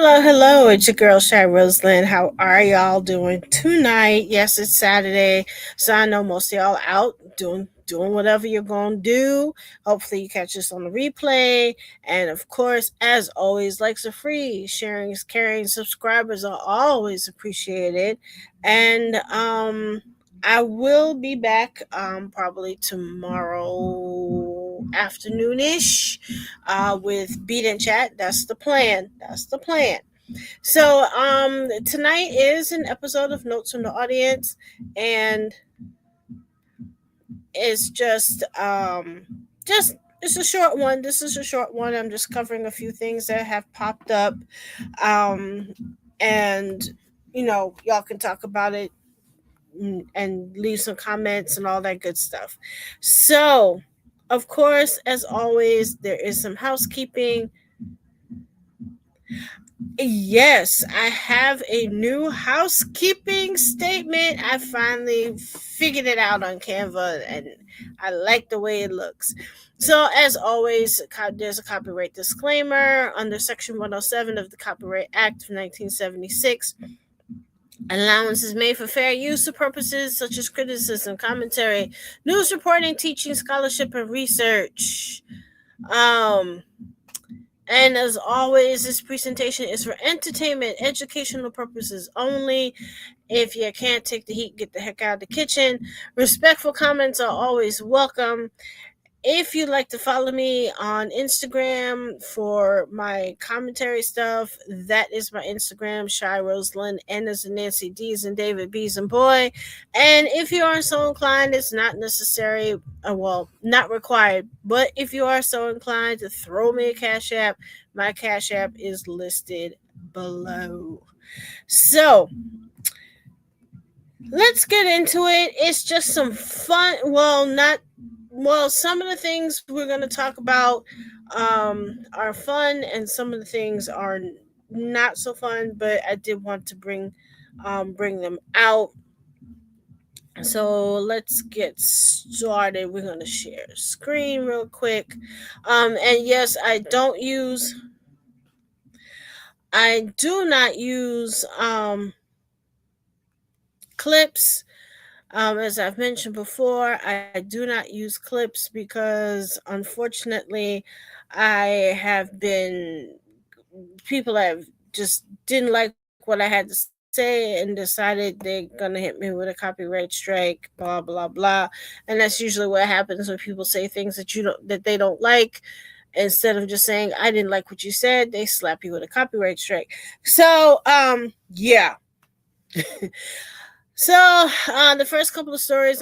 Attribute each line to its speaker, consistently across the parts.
Speaker 1: Hello. It's your girl Shy Rosalind. How are y'all doing tonight? Yes, it's Saturday, so I know most of y'all out doing whatever you're gonna do. Hopefully, you catch this on the replay. And of course, as always, likes are free. Sharing is caring. Subscribers are always appreciated. And I will be back probably tomorrow afternoonish with Beat and Chat. That's the plan. That's the plan. So tonight is an episode of Notes from the Audience, and it's just it's a short one. This is a short one. I'm just covering a few things that have popped up, um, and y'all can talk about it and leave some comments and all that good stuff. So, of course, as always, there is some housekeeping. Yes, I have a new housekeeping statement. I finally figured it out on Canva and I like the way it looks. So, as always, there's a copyright disclaimer under Section 107 of the Copyright Act of 1976. Allowance is made for fair use of purposes such as criticism, commentary, news reporting, teaching, scholarship, and research. And as always, this presentation is for entertainment, educational purposes only. If you can't take the heat, get the heck out of the kitchen. Respectful comments are always welcome. If you'd like to follow me on Instagram for my commentary stuff, that is my Instagram, Shy Rosalind, N as in Nancy, D as in David, B as in boy. And if you are so inclined, it's not necessary, not required, but if you are so inclined to throw me a Cash App, my Cash App is listed below. So, let's get into it. It's just some fun, some of the things we're going to talk about are fun, and some of the things are not so fun. But I did want to bring them out. So let's get started. We're going to share screen real quick. And yes, I do not use clips. As I've mentioned before, I do not use clips because unfortunately people have just didn't like what I had to say and decided they're gonna hit me with a copyright strike, blah blah blah. And that's usually what happens when people say things that they don't like. Instead of just saying I didn't like what you said, they slap you with a copyright strike. So yeah. So the first couple of stories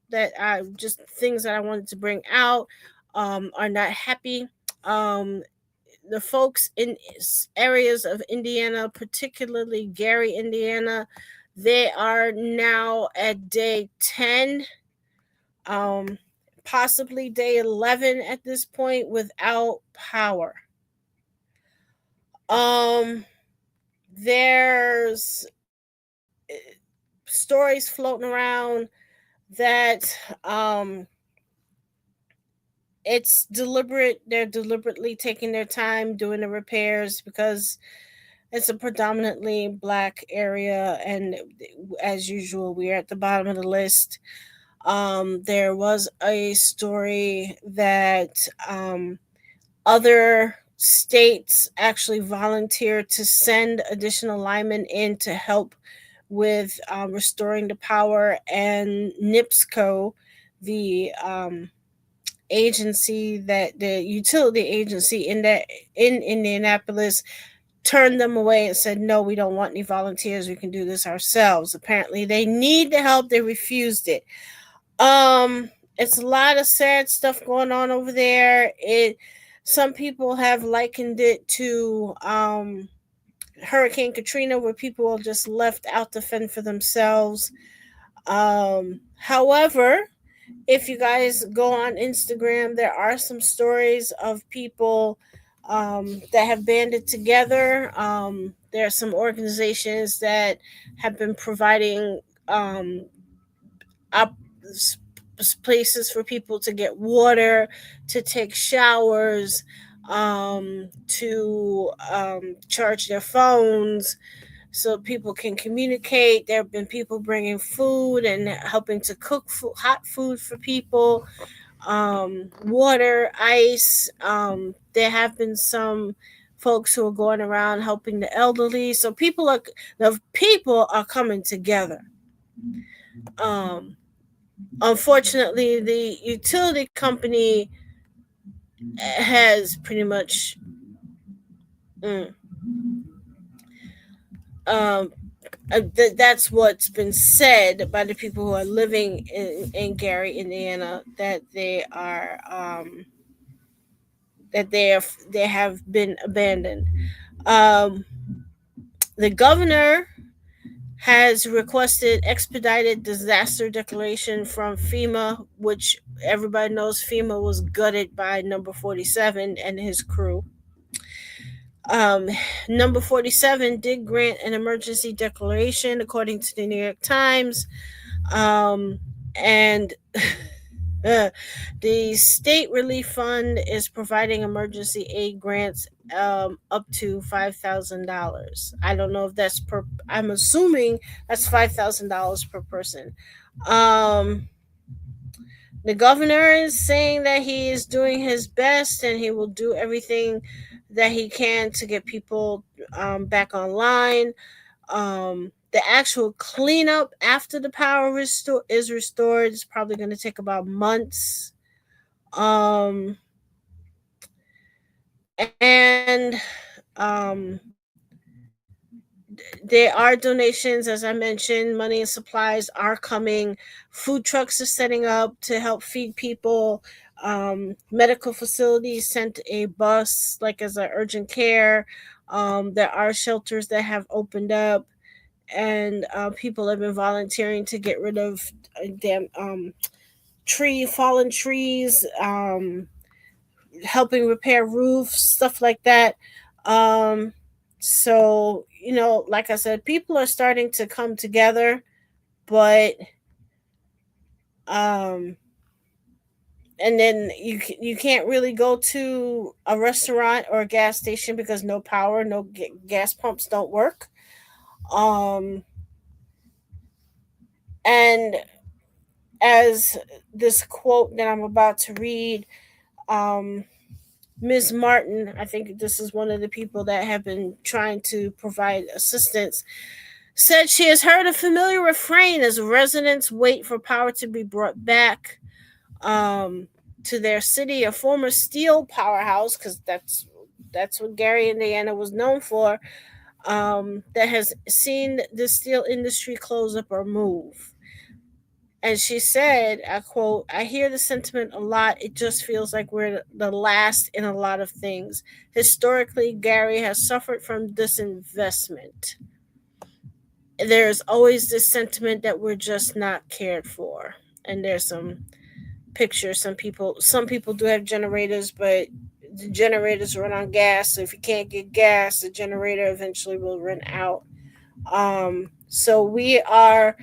Speaker 1: that I just things that I wanted to bring out are not happy. The folks in areas of Indiana, particularly Gary, Indiana, they are now at day 10, possibly day 11 at this point without power. There's stories floating around that it's deliberate. They're deliberately taking their time doing the repairs because it's a predominantly black area, and as usual, we're at the bottom of the list. There was a story that other states actually volunteered to send additional linemen in to help with restoring the power, and NIPSCO, the the utility agency in Indianapolis, turned them away and said, no, we don't want any volunteers. We can do this ourselves. Apparently they need the help. They refused it. It's a lot of sad stuff going on over there. Some people have likened it to Hurricane Katrina, where people are just left out to fend for themselves. However, if you guys go on Instagram, there are some stories of people that have banded together. There are some organizations that have been providing places for people to get water, to take showers, to charge their phones so people can communicate. There have been people bringing food and helping to cook hot food for people, water, ice. There have been some folks who are going around helping the elderly. So the people are coming together. Um, Unfortunately, the utility company has pretty much mm, um, that's what's been said by the people who are living in Gary, Indiana, that they have been abandoned. Um, the governor has requested expedited disaster declaration from FEMA, which everybody knows FEMA was gutted by Number 47 and his crew. Um, Number 47 did grant an emergency declaration, according to the New York Times. Um, and the state relief fund is providing emergency aid grants up to $5,000. I don't know if that's per. I'm assuming that's $5,000 per person. Um, the governor is saying that he is doing his best and he will do everything that he can to get people back online. The actual cleanup after the power is restored is probably going to take about months. Um, and um, there are donations, as I mentioned, money and supplies are coming. Food trucks are setting up to help feed people. Medical facilities sent a bus, like as an urgent care. There are shelters that have opened up, and people have been volunteering to get rid of damn fallen trees, helping repair roofs, stuff like that. Um, so, like I said, people are starting to come together, but um, and then you can't really go to a restaurant or a gas station because no power, no gas pumps don't work. Um, and as this quote that I'm about to read, um, Ms. Martin, I think this is one of the people that have been trying to provide assistance, said she has heard a familiar refrain as residents wait for power to be brought back to their city, a former steel powerhouse, because that's what Gary, Indiana was known for, that has seen the steel industry close up or move. And she said, I quote, I hear the sentiment a lot. It just feels like we're the last in a lot of things. Historically, Gary has suffered from disinvestment. There's always this sentiment that we're just not cared for. And there's some pictures. Some people do have generators, but the generators run on gas. So if you can't get gas, the generator eventually will run out. So we are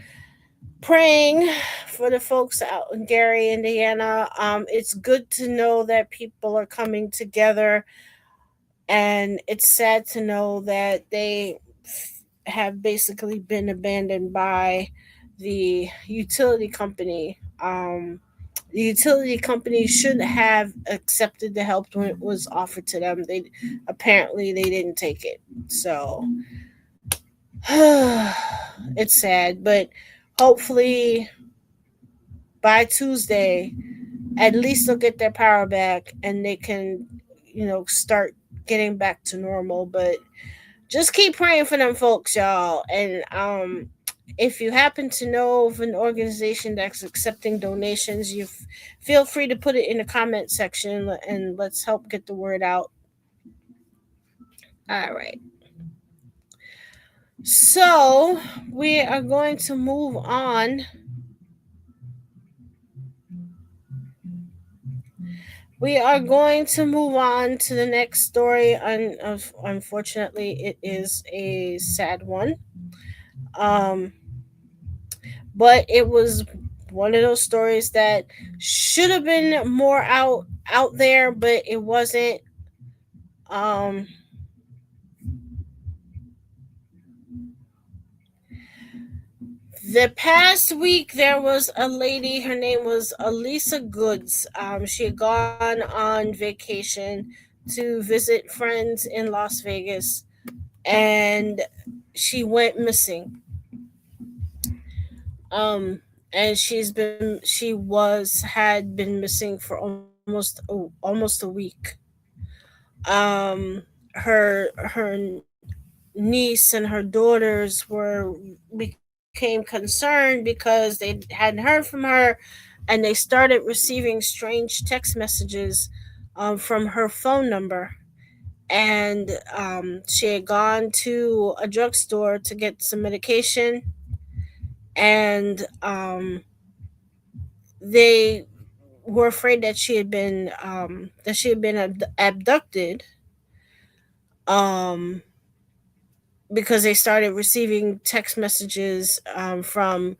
Speaker 1: praying for the folks out in Gary, Indiana. It's good to know that people are coming together, and it's sad to know that they have basically been abandoned by the utility company. The utility company should have accepted the help when it was offered to them. They didn't take it. So it's sad, but hopefully by Tuesday, at least they'll get their power back and they can, start getting back to normal. But just keep praying for them folks, y'all. And if you happen to know of an organization that's accepting donations, feel free to put it in the comment section and let's help get the word out. All right. So we are going to move on. We are going to move on to the next story. Unfortunately, it is a sad one. But it was one of those stories that should have been more out there, but it wasn't. Um, the past week, there was a lady. Her name was Elisa Goods. She had gone on vacation to visit friends in Las Vegas, and she went missing. Um, and she had been missing for almost a week. Her niece and her daughters were became concerned because they hadn't heard from her, and they started receiving strange text messages from her phone number. And she had gone to a drugstore to get some medication, and they were afraid that she had been abducted, um, because they started receiving text messages from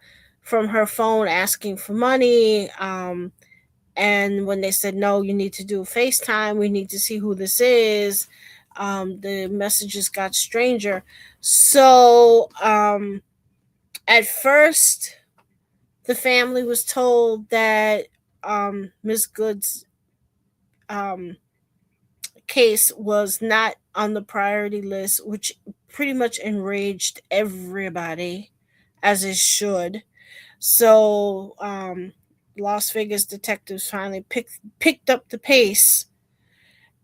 Speaker 1: her phone asking for money. And when they said, no, you need to do FaceTime, we need to see who this is, the messages got stranger. So at first, the family was told that Miss Good's um, case was not on the priority list, which pretty much enraged everybody, as it should. So Las Vegas detectives finally picked up the pace,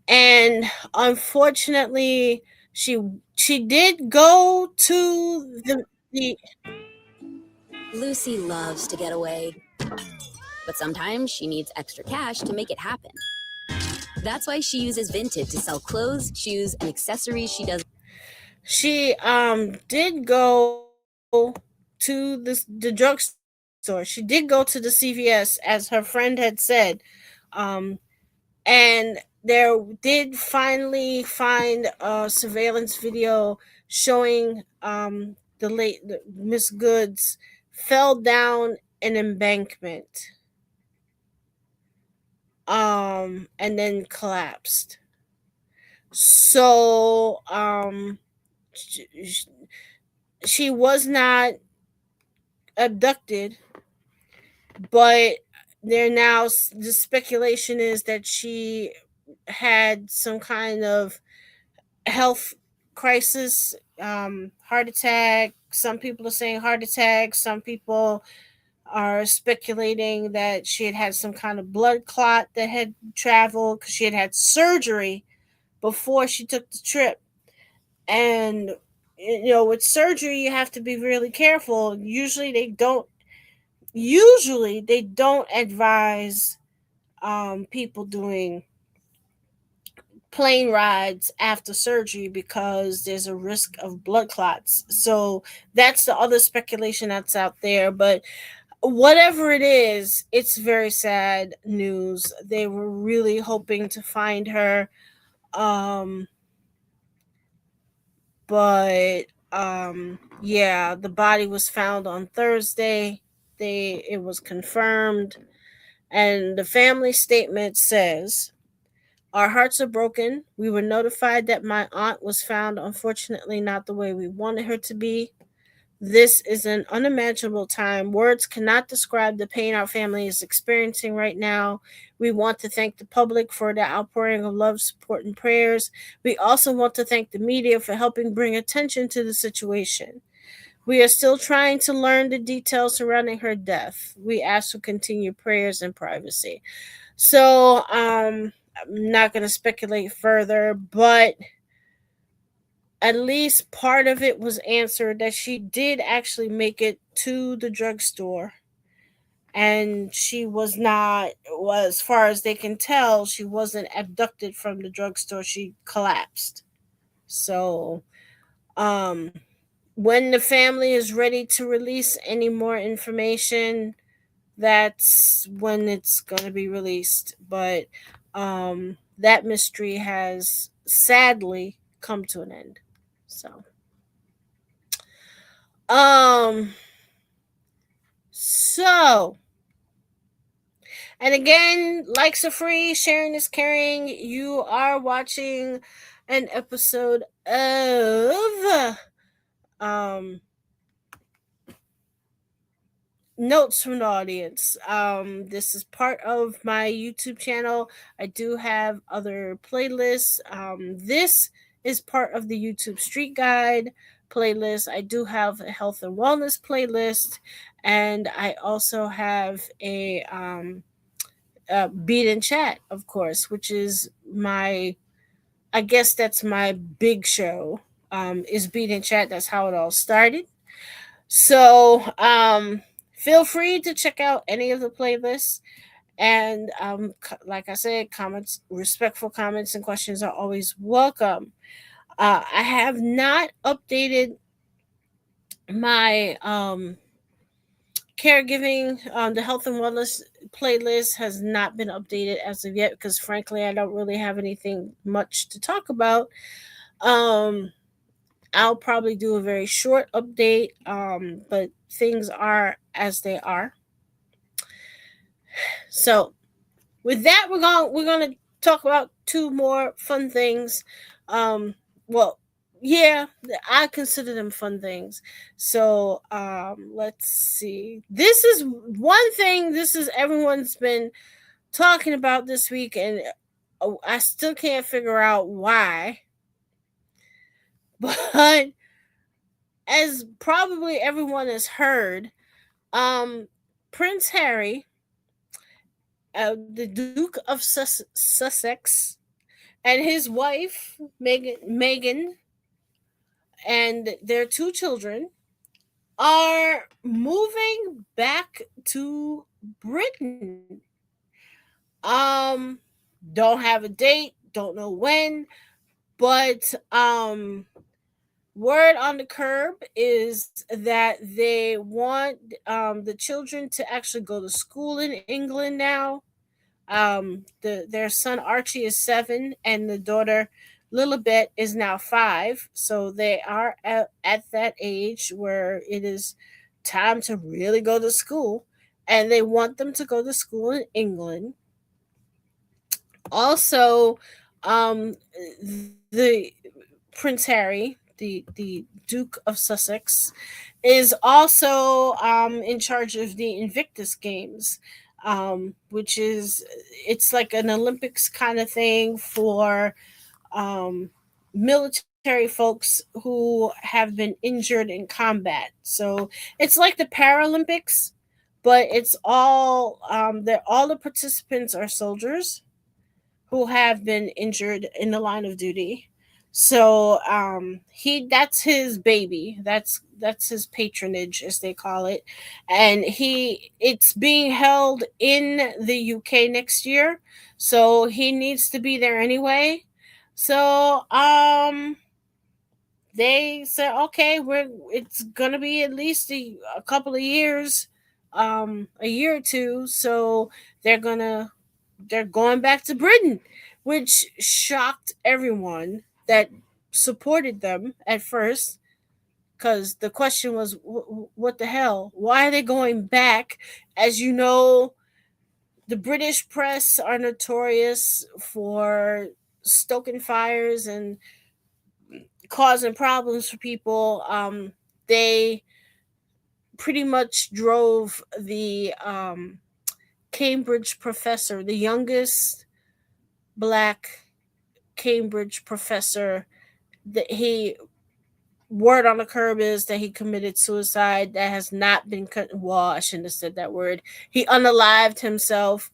Speaker 1: and unfortunately, she she did go to the
Speaker 2: Lucy loves to get away, but sometimes she needs extra cash to make it happen. That's why she uses Vinted to sell clothes, shoes, and accessories
Speaker 1: she did go to the drugstore. She did go to the CVS, as her friend had said. Um, and there did finally find a surveillance video showing the Miss Goods fell down an embankment, and then collapsed. So sh- she was not abducted, but the speculation is that she had some kind of health crisis, heart attack. Some people are saying heart attack. Some people are speculating that she had had some kind of blood clot that had traveled because she had had surgery before she took the trip. And with surgery, you have to be really careful. Usually they don't advise people doing plane rides after surgery because there's a risk of blood clots. So that's the other speculation that's out there. But whatever it is, it's very sad news. They were really hoping to find her. Um, but yeah, the body was found on Thursday. It was confirmed, and the family statement says, our hearts are broken. We were notified that my aunt was found, unfortunately, not the way we wanted her to be. This is an unimaginable time. Words cannot describe the pain our family is experiencing right now. We want to thank the public for the outpouring of love, support, and prayers. We also want to thank the media for helping bring attention to the situation. We are still trying to learn the details surrounding her death. We ask for continued prayers and privacy. So, I'm not going to speculate further, but at least part of it was answered that she did actually make it to the drugstore, and she was not, well, as far as they can tell, she wasn't abducted from the drugstore. She collapsed. So um when the family is ready to release any more information, that's when it's going to be released. But that mystery has sadly come to an end. So um so and again, likes are free, sharing is caring. You are watching an episode of notes from the audience. This is part of my YouTube channel. I do have other playlists. This is part of the YouTube Street Guide playlist. I do have a health and wellness playlist, and I also have a Beat and Chat, of course, which is my, I guess that's my big show. Is Beat and Chat. That's how it all started. So feel free to check out any of the playlists. And like I said, comments, respectful comments and questions are always welcome. I have not updated my caregiving. The health and wellness playlist has not been updated as of yet because, frankly, I don't really have anything much to talk about. I'll probably do a very short update, but things are as they are. So, with that, we're gonna talk about two more fun things. Well, yeah, I consider them fun things. So, let's see. This is one thing. This is everyone's been talking about this week, and I still can't figure out why. But as probably everyone has heard, Prince Harry, the Duke of Sussex, and his wife Meghan, and their two children are moving back to Britain. Don't have a date, don't know when, but word on the curb is that they want the children to actually go to school in England now. Their son Archie is 7, and the daughter Lilibet is now 5. So they are at that age where it is time to really go to school, and they want them to go to school in England. Also, the Prince Harry, the Duke of Sussex, is also in charge of the Invictus Games, which is, it's like an Olympics kind of thing for military folks who have been injured in combat. So it's like the Paralympics, but it's all the participants are soldiers who have been injured in the line of duty. So he that's his baby. That's his patronage, as they call it. And it's being held in the UK next year. So he needs to be there anyway. So they said, okay, it's gonna be at least a couple of years, a year or two. So they're going back to Britain, which shocked everyone that supported them at first. Because the question was, what the hell? Why are they going back? As you know, the British press are notorious for stoking fires and causing problems for people. They pretty much drove the Cambridge professor, the youngest black Cambridge professor, that he, word on the curb is that he committed suicide. That has not been well, I shouldn't have said that word. He unalived himself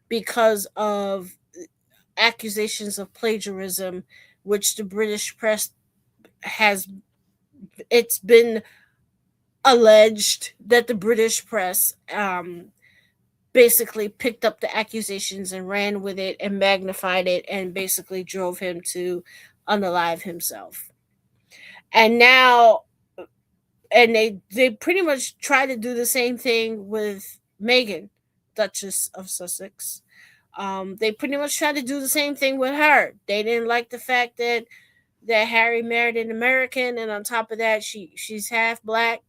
Speaker 1: because of accusations of plagiarism, which the British press has, it's been alleged that the British press basically picked up the accusations and ran with it and magnified it and basically drove him to unalive himself. And now, and they pretty much try to do the same thing with Meghan, Duchess of Sussex. They pretty much try to do the same thing with her. They didn't like the fact that Harry married an American, and on top of that, she's half black.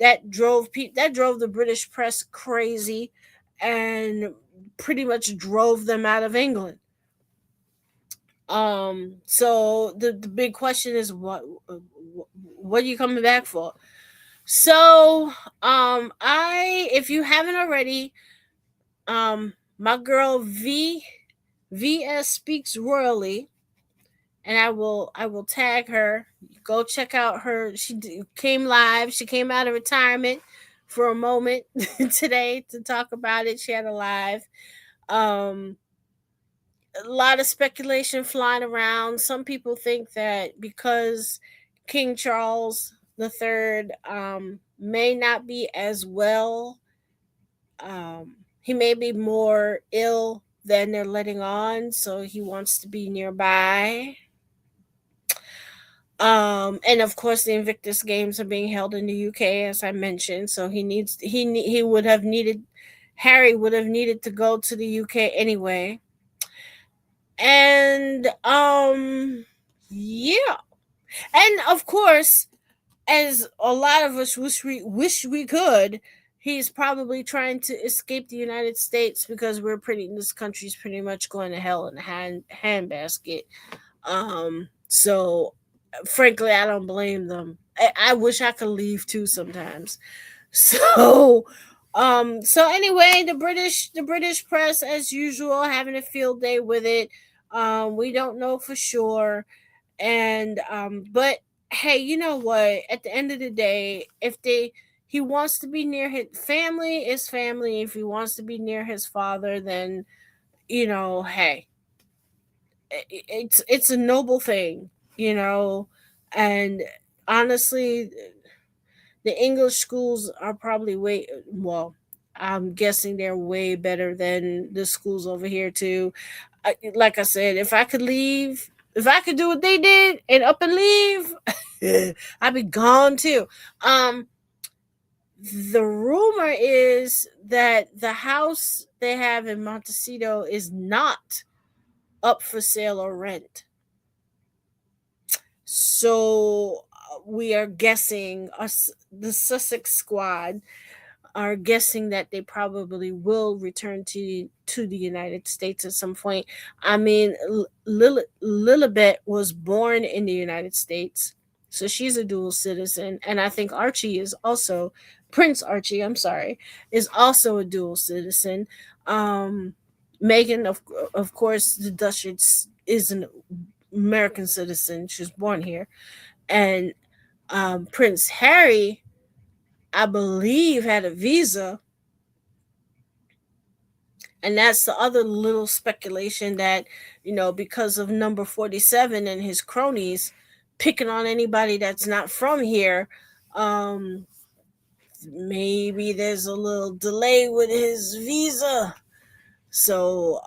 Speaker 1: That drove the British press crazy, and pretty much drove them out of England. So the big question is what are you coming back for? So, I if you haven't already, my girl VS speaks royally, and I will tag her. Go check out her. Came live. She came out of retirement for a moment today to talk about it. She had a live. Um, a lot of speculation flying around. Some people think that because King Charles III may not be as well, he may be more ill than they're letting on, so he wants to be nearby. And of course, the Invictus Games are being held in the UK, as I mentioned. So he would have needed Harry would have needed to go to the UK anyway. And yeah, and of course, as a lot of us wish we could, he's probably trying to escape the United States because this country's pretty much going to hell in a handbasket. So frankly, I don't blame them. I wish I could leave too sometimes. So so anyway, the British press as usual having a field day with it. We don't know for sure. And but hey, you know what? At the end of the day, if they he wants to be near his family is family. If he wants to be near his father, then hey, it's a noble thing, and honestly, the English schools are probably way well. I'm guessing they're way better than the schools over here too. Like I said, if I could do what they did and up and leave, I'd be gone too. Um, the rumor is that the house they have in Montecito is not up for sale or rent. So we are guessing the Sussex squad are guessing that they probably will return to the United States at some point. I mean, Lilibet was born in the United States, so she's a dual citizen, and I think Archie is also Prince Archie. I'm sorry, is also a dual citizen. Um, Megan, of course, the Duchess is an American citizen. She was born here, and Prince Harry, I believe, had a visa, and that's the other little speculation that because of number 47 and his cronies picking on anybody that's not from here, um maybe there's a little delay with his visa. So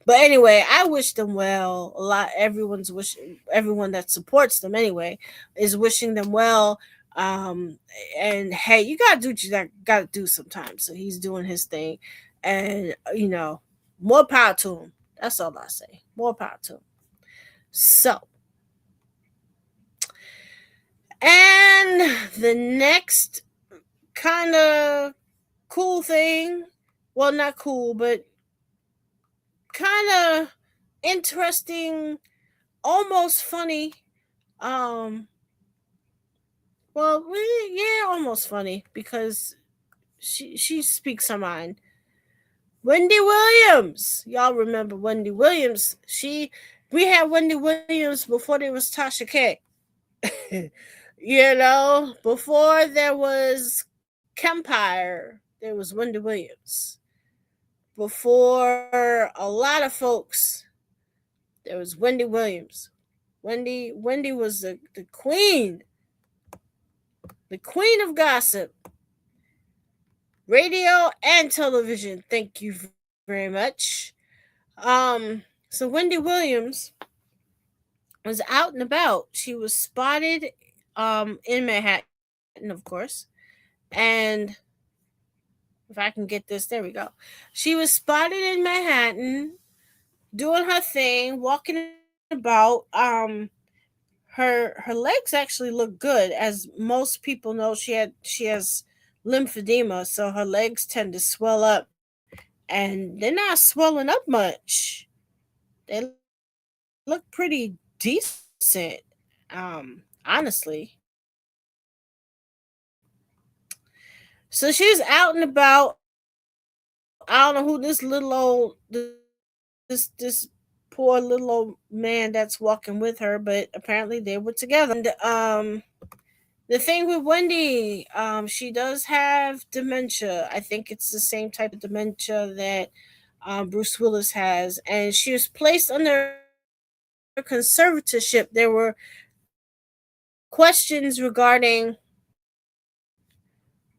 Speaker 1: but anyway, I wish them well. Everyone that supports them anyway is wishing them well. And hey, you gotta do what you gotta do sometimes. So he's doing his thing, and more power to him. That's all I say. More power to him. So, and the next kind of cool thing, well, not cool, but kind of interesting, almost funny. Um, well, yeah, almost funny because she speaks her mind. Wendy Williams, y'all remember Wendy Williams? We had Wendy Williams before there was Tasha K. Before there was Kempire, there was Wendy Williams. Before a lot of folks, there was Wendy Williams. Wendy was the queen of gossip, radio and television. Thank you very much. So Wendy Williams was out and about. She was spotted in Manhattan, of course. And if I can get this, there we go. She was spotted in Manhattan doing her thing, walking about. Her legs actually look good. As most people know, she has lymphedema, so her legs tend to swell up, and they're not swelling up much. They look look pretty decent, honestly. So she's out and about. I don't know who this poor little old man that's walking with her, but apparently they were together. And the thing with Wendy, she does have dementia. I think it's the same type of dementia that Bruce Willis has, and she was placed under conservatorship. There were questions regarding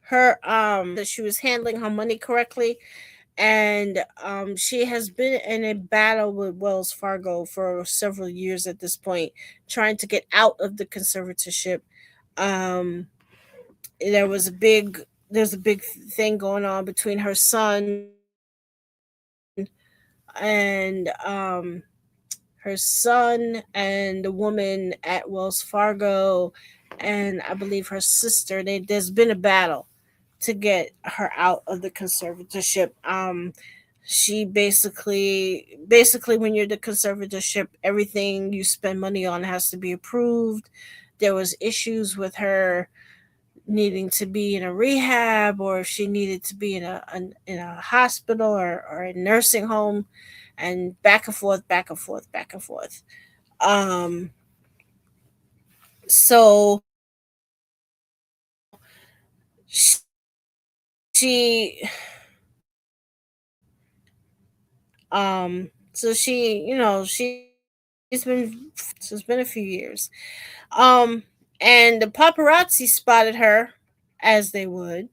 Speaker 1: her that she was handling her money correctly, and she has been in a battle with Wells Fargo for several years at this point, trying to get out of the conservatorship. Um, there's a big thing going on between her son and the woman at Wells Fargo, and I believe her sister. There's been a battle to get her out of the conservatorship. She basically when you're the conservatorship, everything you spend money on has to be approved. There was issues with her needing to be in a rehab, or if she needed to be in a hospital or a nursing home, and back and forth, back and forth, back and forth. Um, so she so she you know she's been so it's been a few years. Um, and the paparazzi spotted her, as they would,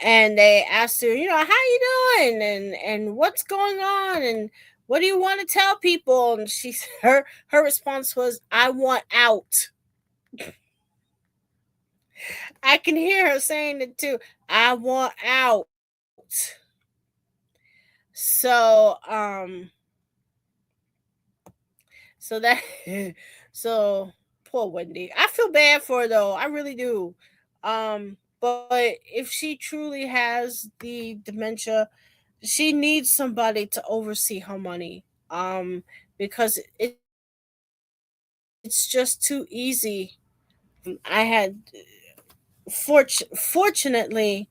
Speaker 1: and they asked her, how you doing, and what's going on, and what do you want to tell people? And her response was, "I want out." I can hear her saying it too. "I want out." So so that so poor Wendy. I feel bad for her though. I really do. But if she truly has the dementia, she needs somebody to oversee her money. Because it's just too easy. I had fortunately,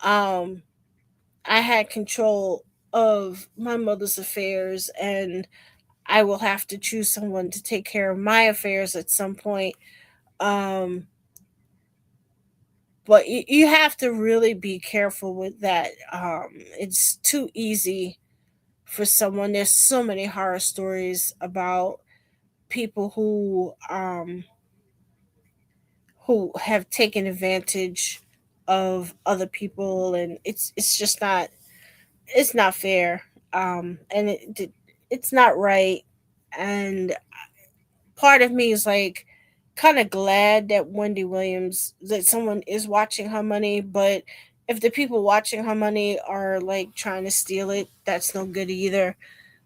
Speaker 1: um, I had control of my mother's affairs, and I will have to choose someone to take care of my affairs at some point. Um, but you have to really be careful with that. It's too easy for someone. There's so many horror stories about people who have taken advantage of other people, and it's just not fair. And it's not right. And part of me is like kind of glad that someone is watching her money, but if the people watching her money are like trying to steal it, that's no good either.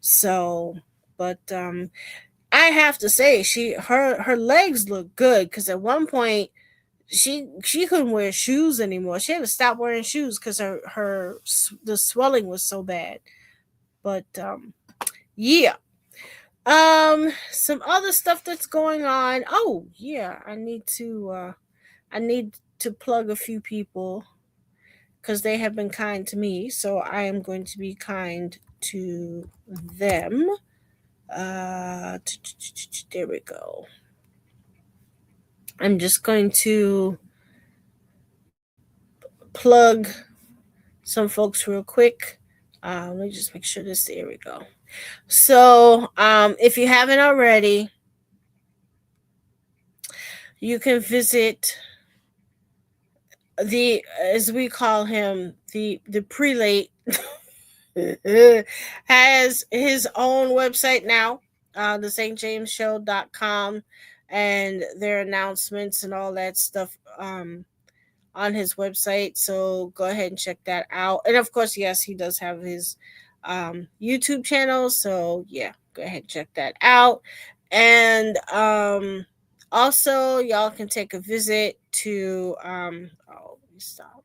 Speaker 1: So, but I have to say, her legs look good, because at one point she couldn't wear shoes anymore. She had to stop wearing shoes because the swelling was so bad. But yeah. Some other stuff that's going on. Oh yeah, I need to plug a few people because they have been kind to me, so I am going to be kind to them. There we go. I'm just going to plug some folks real quick. Let me just make sure this. There we go. So, if you haven't already, you can visit as we call him, the prelate. Has his own website now, the stjamesshow.com, and their announcements and all that stuff on his website. So go ahead and check that out. And of course, yes, he does have his YouTube channel. So yeah, go ahead and check that out. And also, y'all can take a visit to oh, let me stop.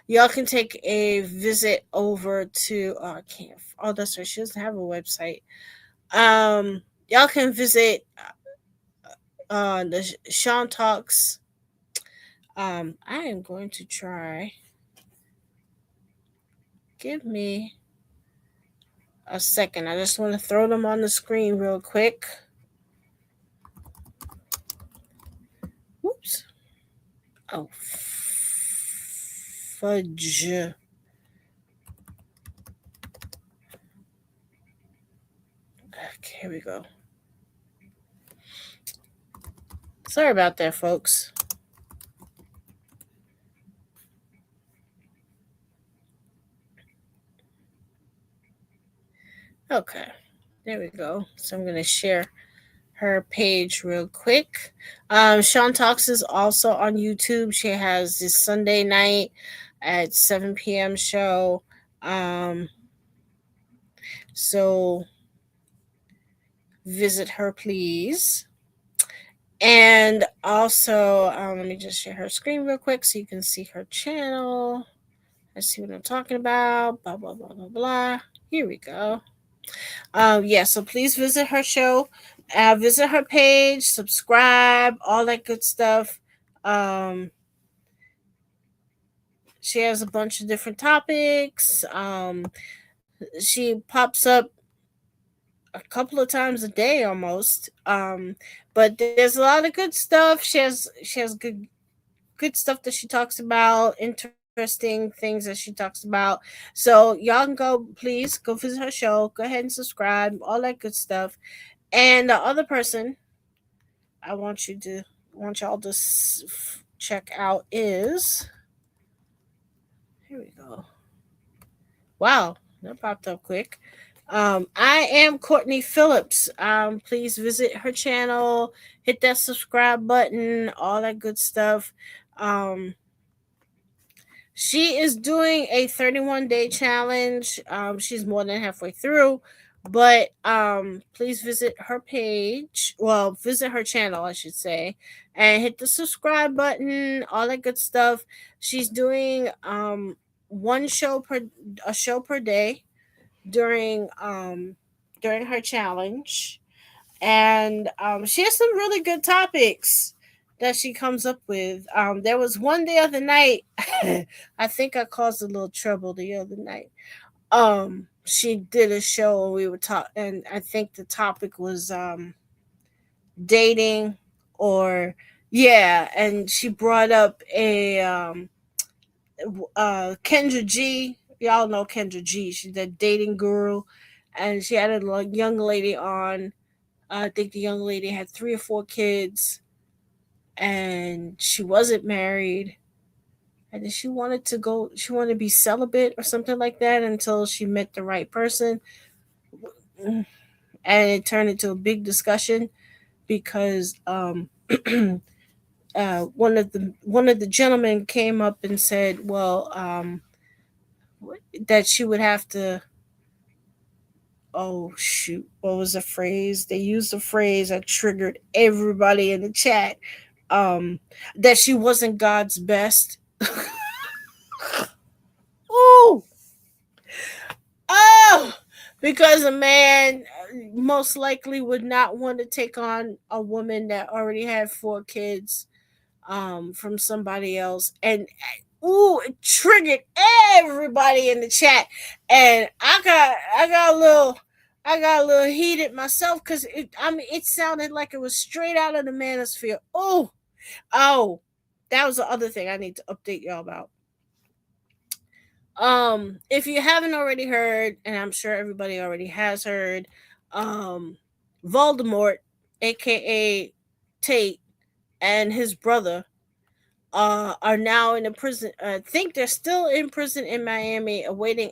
Speaker 1: Y'all can take a visit over to I can't. Oh, that's right. She doesn't have a website. Um, y'all can visit the Sean Talks. I am going to try. Give me a second. I just want to throw them on the screen real quick. Whoops. Oh, fudge. Okay, here we go. Sorry about that, folks. Okay, there we go. So I'm going to share her page real quick. Sean Talks is also on YouTube. She has this Sunday night at 7 p.m. show. So visit her, please. And also, let me just share her screen real quick so you can see her channel. Let's see what I'm talking about. Blah, blah, blah, blah, blah. Here we go. Yeah, so please visit her show. Visit her page, subscribe, all that good stuff. She has a bunch of different topics. She pops up a couple of times a day almost. But there's a lot of good stuff. She has good stuff that she talks about, interesting things that she talks about. So y'all can please go visit her show. Go ahead and subscribe, all that good stuff. And the other person I want y'all to check out is, here we go. Wow, that popped up quick. I am Courtney Phillips. Please visit her channel, hit that subscribe button, all that good stuff. She is doing a 31-day challenge. She's more than halfway through, but please visit her page. Well, visit her channel, I should say, and hit the subscribe button, all that good stuff. She's doing a show per day during her challenge, and she has some really good topics that she comes up with. There was one the other night. I think I caused a little trouble the other night. She did a show and we were talking, and I think the topic was dating, or yeah, and she brought up a Kendra G. Y'all know Kendra G. She's that dating guru, and she had a young lady on. I think the young lady had 3 or 4 kids, and she wasn't married, and then she wanted to be celibate or something like that until she met the right person. And it turned into a big discussion because one of the gentlemen came up and said, well, that she would have to, oh shoot, what was the phrase? They used a phrase that triggered everybody in the chat. That she wasn't God's best. Ooh. Oh, because a man most likely would not want to take on a woman that already had 4 kids from somebody else. And ooh, it triggered everybody in the chat. And I got a little heated myself because it sounded like it was straight out of the manosphere. Oh, that was the other thing I need to update y'all about. If you haven't already heard, and I'm sure everybody already has heard, Voldemort, aka Tate, and his brother are now in a prison. I think they're still in prison in Miami, awaiting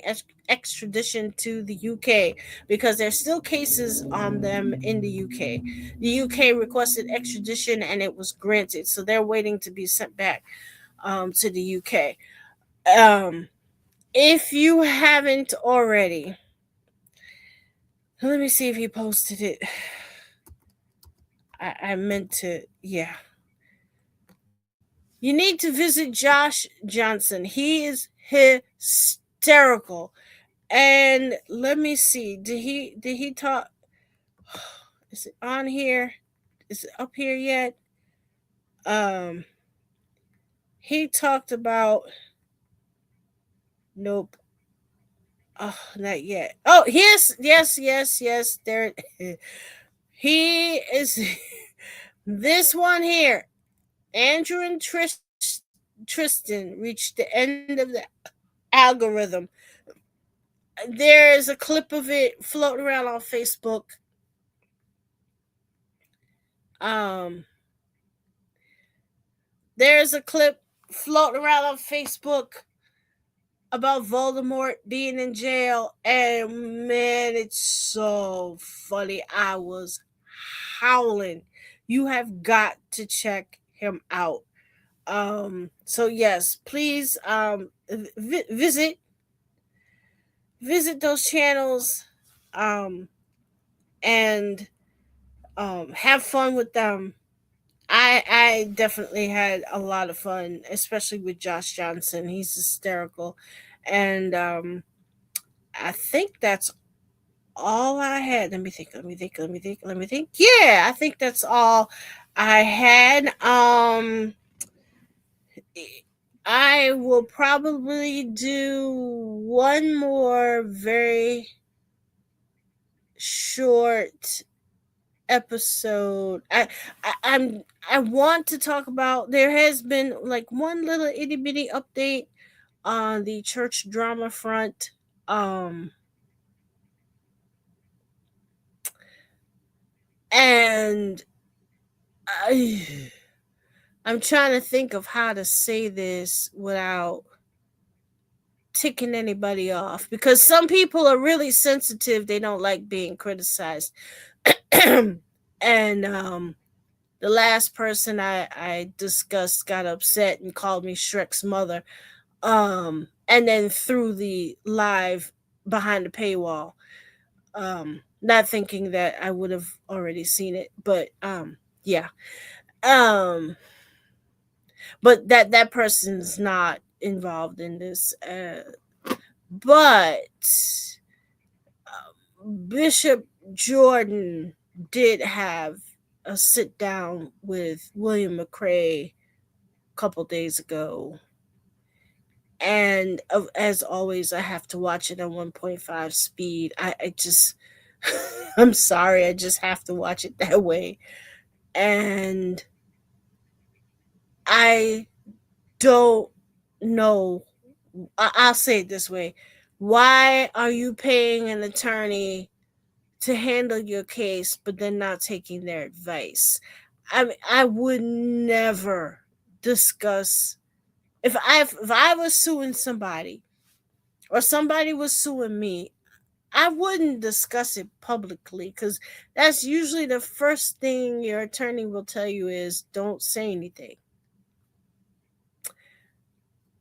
Speaker 1: extradition to the UK because there's still cases on them in the UK. The UK requested extradition and it was granted, so they're waiting to be sent back to the UK. If you haven't already, let me see if he posted it. I meant to, yeah. You need to visit Josh Johnson. He is hysterical. And let me see. Did he talk? Is it on here? Is it up here yet? Um, he talked about. Nope. Oh, not yet. Oh, yes. There, he is. This one here. Andrew and Tristan reached the end of the algorithm. There's a clip of it floating around on Facebook. Um, there's a clip floating around on Facebook about Voldemort being in jail, and man, it's so funny. I was howling. You have got to check him out. So yes, please visit those channels, um and have fun with them. I definitely had a lot of fun, especially with Josh Johnson. He's hysterical. And I think that's all I had. Let me think. Yeah, I think that's all I had. I will probably do one more very short episode. I want to talk about. There has been like one little itty bitty update on the church drama front. Um, and I'm trying to think of how to say this without ticking anybody off, because some people are really sensitive. They don't like being criticized. And the last person I discussed got upset and called me Shrek's mother. And then threw the live behind the paywall. Not thinking that I would have already seen it, but yeah. Um, but that person's not involved in this. But Bishop Jordan did have a sit down with William McRae a couple days ago. And as always, I have to watch it at 1.5 speed. I just, I'm sorry, I just have to watch it that way. And I don't know. I'll say it this way. Why are you paying an attorney to handle your case, but then not taking their advice? I would never discuss if I was suing somebody or somebody was suing me. I wouldn't discuss it publicly, because that's usually the first thing your attorney will tell you is don't say anything.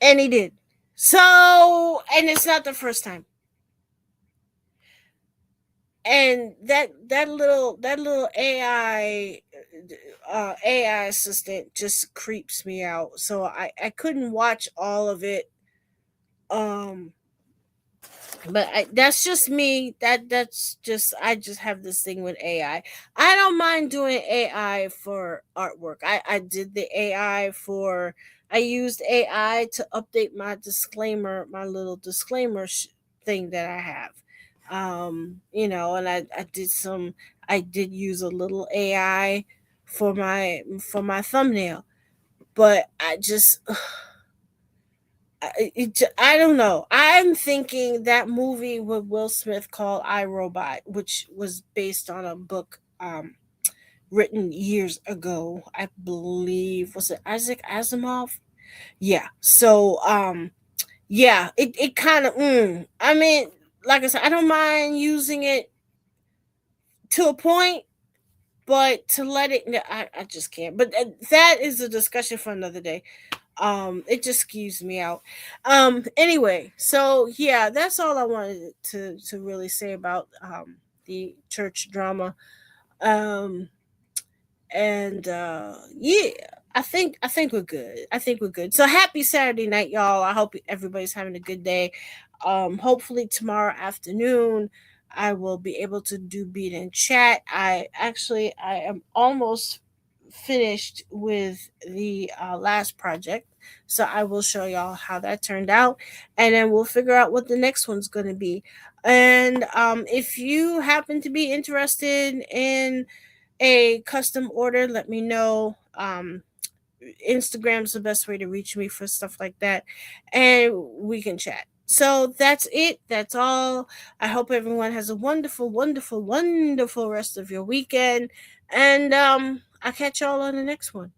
Speaker 1: And he did. So, and it's not the first time. And that little AI assistant just creeps me out. So I couldn't watch all of it. Um, but that's just me. That's just, I just have this thing with AI. I don't mind doing AI for artwork. I did the AI for. I used AI to update my disclaimer, my little disclaimer thing that I have. And I did use a little AI for my thumbnail, but I don't know. I'm thinking that movie with Will Smith called I, Robot, which was based on a book written years ago. I believe, was it Isaac Asimov? Yeah. So yeah, it kind of I mean, like I said, I don't mind using it to a point, but to let it, I just can't. But that is a discussion for another day. It just skews me out. Anyway, so yeah, that's all I wanted to really say about the church drama. Um and yeah, I think we're good. I think we're good. So happy Saturday night, y'all. I hope everybody's having a good day. Hopefully tomorrow afternoon I will be able to do beat and chat. I am almost finished with the last project, so I will show y'all how that turned out, and then we'll figure out what the next one's going to be. And if you happen to be interested in a custom order, let me know. Instagram's the best way to reach me for stuff like that, and we can chat. So that's it. That's all. I hope everyone has a wonderful, wonderful, wonderful rest of your weekend, and I'll catch y'all on the next one.